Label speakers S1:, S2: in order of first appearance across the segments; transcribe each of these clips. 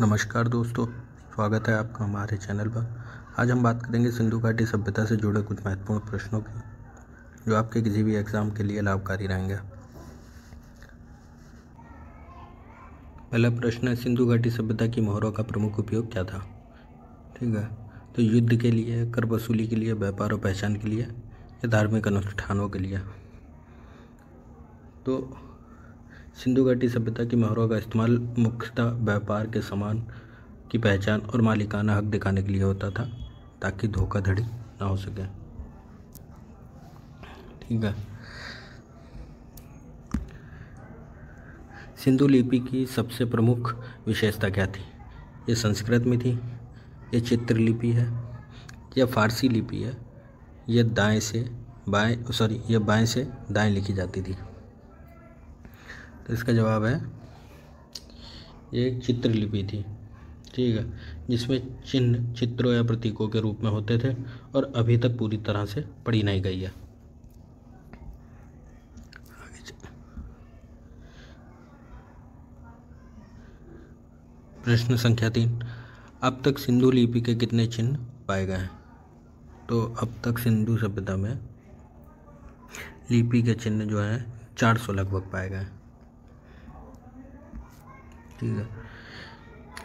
S1: नमस्कार दोस्तों, स्वागत है आपका हमारे चैनल पर। आज हम बात करेंगे सिंधु घाटी सभ्यता से जुड़े कुछ महत्वपूर्ण प्रश्नों की, जो आपके किसी भी एग्ज़ाम के लिए लाभकारी रहेंगे। पहला प्रश्न है, सिंधु घाटी सभ्यता की मोहरों का प्रमुख उपयोग क्या था? ठीक है, तो युद्ध के लिए, कर वसूली के लिए, व्यापार और पहचान के लिए या धार्मिक अनुष्ठानों के लिए। तो सिंधु घाटी सभ्यता की मोहरों का इस्तेमाल मुख्यतः व्यापार के सामान की पहचान और मालिकाना हक दिखाने के लिए होता था, ताकि धोखाधड़ी ना हो सके। ठीक है, सिंधु लिपि की सबसे प्रमुख विशेषता क्या थी? ये संस्कृत में थी, ये चित्रलिपि है, यह फारसी लिपि है, यह बाएं से दाएं लिखी जाती थी। तो इसका जवाब है ये एक चित्रलिपि थी। ठीक है, जिसमें चिन्ह चित्रों या प्रतीकों के रूप में होते थे और अभी तक पूरी तरह से पढ़ी नहीं गई है। प्रश्न संख्या 3, अब तक सिंधु लिपि के कितने चिन्ह पाए गए हैं? तो अब तक सिंधु सभ्यता में लिपि के चिन्ह जो हैं 400 लगभग पाए गए हैं। ठीक है,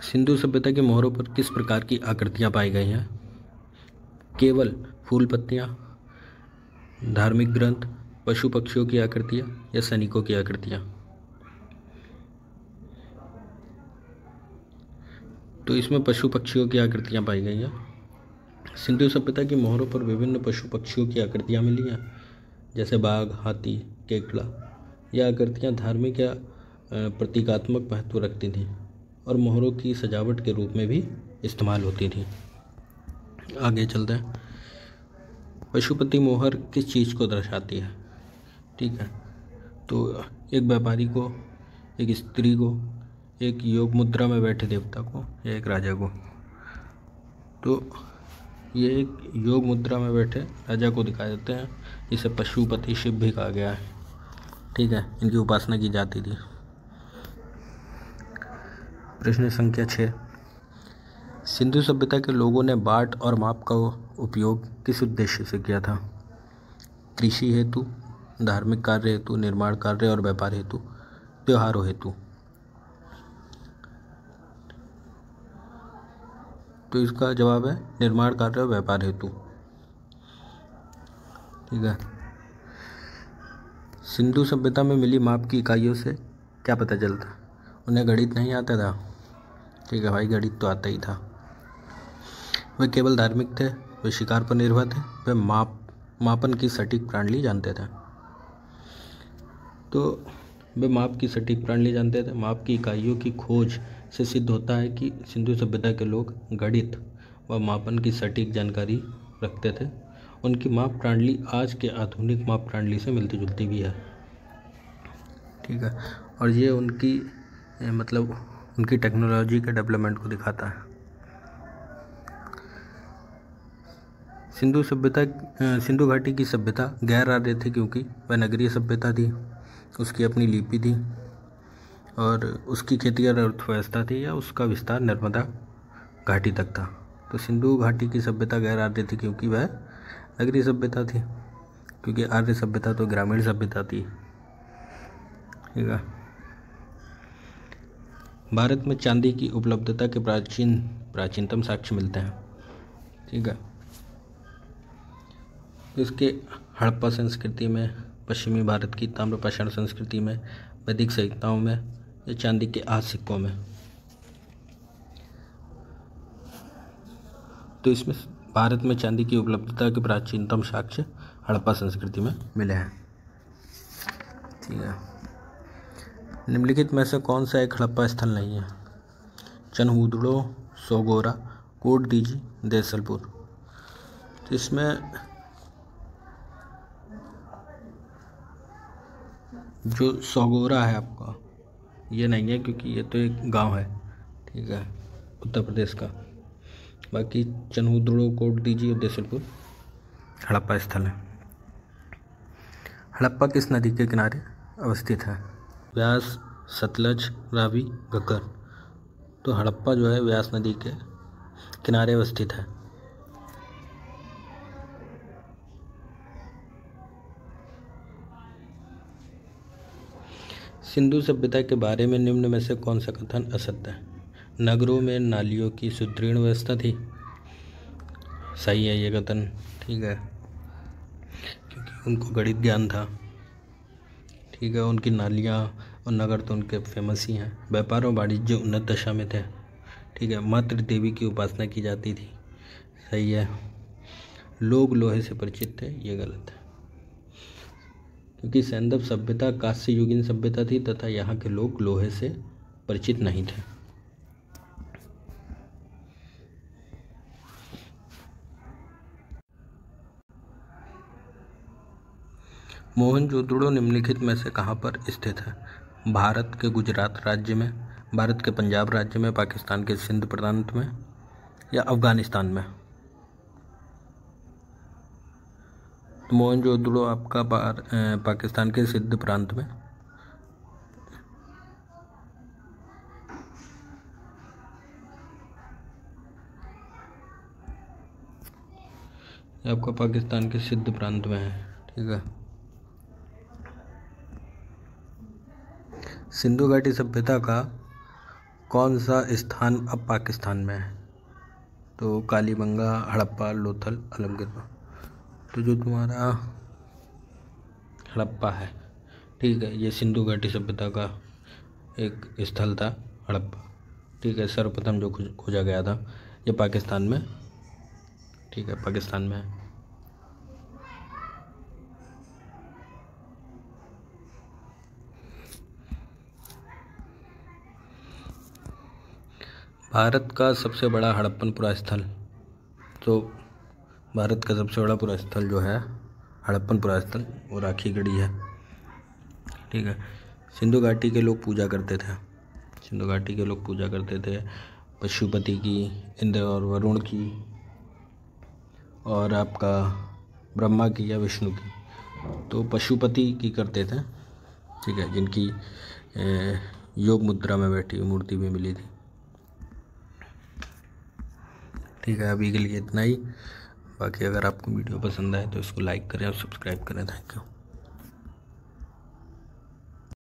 S1: सिंधु सभ्यता की मोहरों पर किस प्रकार की आकृतियाँ पाई गई हैं? केवल फूल पत्तियाँ, धार्मिक ग्रंथ, पशु पक्षियों की आकृतियाँ या सैनिकों की आकृतियाँ? तो इसमें पशु पक्षियों की आकृतियाँ पाई गई हैं। सिंधु सभ्यता की मोहरों पर विभिन्न पशु पक्षियों की आकृतियाँ मिली हैं, जैसे बाघ, हाथी, केकड़ा। यह आकृतियाँ धार्मिक या प्रतीकात्मक महत्व रखती थीं और मोहरों की सजावट के रूप में भी इस्तेमाल होती थी। आगे चलते हैं। पशुपति मोहर किस चीज़ को दर्शाती है? ठीक है, तो एक व्यापारी को, एक स्त्री को, एक योग मुद्रा में बैठे देवता को या एक राजा को। तो ये एक योग मुद्रा में बैठे राजा को दिखाई देते हैं, इसे पशुपति शिव भी कहा गया है। ठीक है, इनकी उपासना की जाती थी। प्रश्न संख्या 6, सिंधु सभ्यता के लोगों ने बाट और माप का उपयोग किस उद्देश्य से किया था? कृषि हेतु, धार्मिक कार्य हेतु, निर्माण कार्य और व्यापार हेतु, त्योहारों हेतु? तो इसका जवाब है निर्माण कार्य और व्यापार हेतु। ठीक है, सिंधु सभ्यता में मिली माप की इकाइयों से क्या पता चलता? उन्हें गणित नहीं आता था। ठीक है भाई, गणित तो आता ही था। वे केवल धार्मिक थे, वे शिकार पर निर्भर थे, वे मापन की सटीक प्रणाली जानते थे। तो वे माप की सटीक प्रणाली जानते थे। माप की इकाइयों की खोज से सिद्ध होता है कि सिंधु सभ्यता के लोग गणित व मापन की सटीक जानकारी रखते थे। उनकी माप प्रणाली आज के आधुनिक माप प्रणाली से मिलती जुलती भी है। ठीक है, और ये उनकी उनकी टेक्नोलॉजी के डेवलपमेंट को दिखाता है। सिंधु घाटी की सभ्यता गैर आर्य थी क्योंकि वह नगरीय सभ्यता थी, उसकी अपनी लिपि थी और उसकी खेती और अर्थव्यवस्था थी, या उसका विस्तार नर्मदा घाटी तक था। तो सिंधु घाटी की सभ्यता गैर आर्य थी क्योंकि वह नगरीय सभ्यता थी, क्योंकि आर्य सभ्यता तो ग्रामीण सभ्यता थी। ठीक है, भारत में चांदी की उपलब्धता के प्राचीनतम साक्ष्य मिलते हैं। ठीक है, इसके हड़प्पा संस्कृति में, पश्चिमी भारत की ताम्रपाषाण संस्कृति में, वैदिक संहिताओं में या चांदी के आज सिक्कों में। तो इसमें भारत में चांदी की उपलब्धता के प्राचीनतम साक्ष्य हड़प्पा संस्कृति में मिले हैं। ठीक है, निम्नलिखित में से कौन सा एक हड़प्पा स्थल नहीं है? चनहुदड़ो, सोगोरा, कोटदीजी, देसलपुर। तो इसमें जो सोगोरा है आपका, ये नहीं है क्योंकि ये तो एक गांव है। ठीक है, उत्तर प्रदेश का। बाकी चनहुदड़ो, कोटदीजी और देसलपुर हड़प्पा स्थल है। हड़प्पा किस नदी के किनारे अवस्थित है? व्यास, सतलज, रावी, घग्गर। तो हड़प्पा जो है व्यास नदी के किनारे अवस्थित है। सिंधु सभ्यता के बारे में निम्न में से कौन सा कथन असत्य है? नगरों में नालियों की सुदृढ़ व्यवस्था थी। सही है ये कथन, ठीक है, क्योंकि उनको गणित ज्ञान था। ठीक है, उनकी नालियाँ और नगर तो उनके फेमस ही हैं। व्यापार और वाणिज्य उन्नत दशा में थे। ठीक है, मातृ देवी की उपासना की जाती थी। सही है। लोग लोहे से परिचित थे, ये गलत है, क्योंकि सैंधव सभ्यता कांस्य युगीन सभ्यता थी तथा यहाँ के लोग लोहे से परिचित नहीं थे। मोहनजोदड़ो निम्नलिखित में से कहाँ पर स्थित है? भारत के गुजरात राज्य में, भारत के पंजाब राज्य में, पाकिस्तान के सिंध प्रांत में या अफगानिस्तान में? तो मोहनजोदड़ो आपका पाकिस्तान के सिंध प्रांत में। आपका पाकिस्तान के सिंध प्रांत में है। ठीक है। सिंधु घाटी सभ्यता का कौन सा स्थान अब पाकिस्तान में है? तो कालीबंगा, हड़प्पा, लोथल, आलमगीर। तो जो तुम्हारा हड़प्पा है, ठीक है, ये सिंधु घाटी सभ्यता का एक स्थल था, हड़प्पा। ठीक है, सर्वप्रथम जो खोजा गया था ये पाकिस्तान में। ठीक है, पाकिस्तान में है। भारत का सबसे बड़ा हड़प्पन पुरा स्थल, तो भारत का सबसे बड़ा पुरा स्थल जो है हड़प्पन पुरा स्थल, वो राखीगढ़ी है। ठीक है। सिंधु घाटी के लोग पूजा करते थे, सिंधु घाटी के लोग पूजा करते थे पशुपति की, इंद्र और वरुण की, और आपका ब्रह्मा की या विष्णु की। तो पशुपति की करते थे। ठीक है, जिनकी योग मुद्रा में बैठी हुई मूर्ति भी मिली थी। ठीक है, अभी के लिए इतना ही। बाकी अगर आपको वीडियो पसंद आए तो इसको लाइक करें और सब्सक्राइब करें। Thank you.